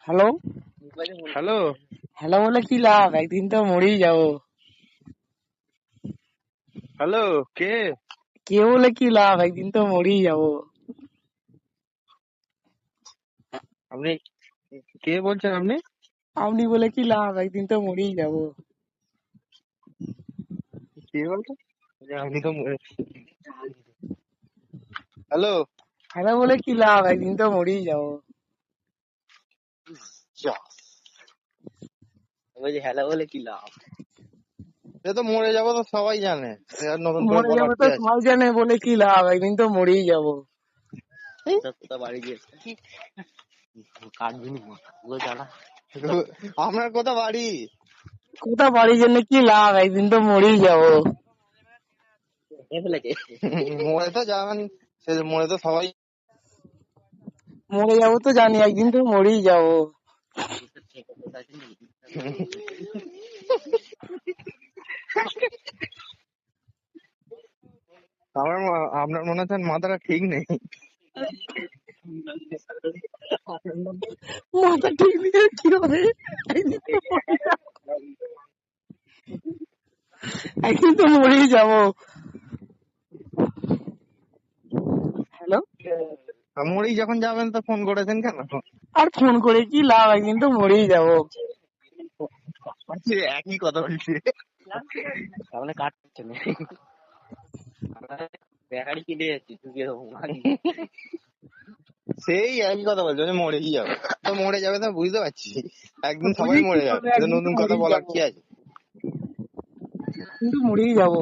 Hello. Hello. Hello বলে কি লাভ, একদিন তো মরেই যাবো। হ্যালো, কে? কে বলে কি লাভ, একদিন তো মরেই যাবো। আপনি কে বলছেন আপনি? আপনি বলে কি লাভ, একদিন তো মরেই যাবো। কে বলছেন? আপনি তো হ্যালো। হ্যালো বলে কি লাভ, একদিন তো মরেই যাবো। বলছি হ্যালো বলে কি লাভ? সে তো মরে যাবো তো সবাই জানে, সে আর নতুন করে মরে বলার যাবো কি তো আছে? সবাই জানে, বলে কি লাভ, একদিন তো মরেই যাবো। কোথা বাড়ি গিয়েছে কাটবিনি জানা। আপনার কোথা বাড়ি? কোথা বাড়ির জন্য কি লাভ, একদিন তো মরেই যাবো। মরে তো যাবেন, সে মরে তো সবাই। মরে যাবো তো জানি, একদিন তো মরেই যাবো। আপনার মনে হচ্ছে মাথাটা ঠিক নেই। মাথা ঠিক নেই কি হবে, একদিন তো মরেই যাবো। একদিন তো মরেই যাবো। হ্যালো। মরেই যখন যাবেন তো ফোন করেছেন কেন? আর ফোন করে কি লাভ, একদিন তো মরেই যাবো। একই কথা বলছি। তাহলে কাটছে না। বেকারি কিনে যাচ্ছি সেই একই কথা বলছো যে মরেই যাবে, তো মরে যাবে তো বুঝতে পারছি, একদিন সবাই বুঝি কি মরে যাবে, করবে, এটা একদিন তো নতুন কথা মরেই বলার যাবো। কি আছে? কিন্তু মরেই যাবো।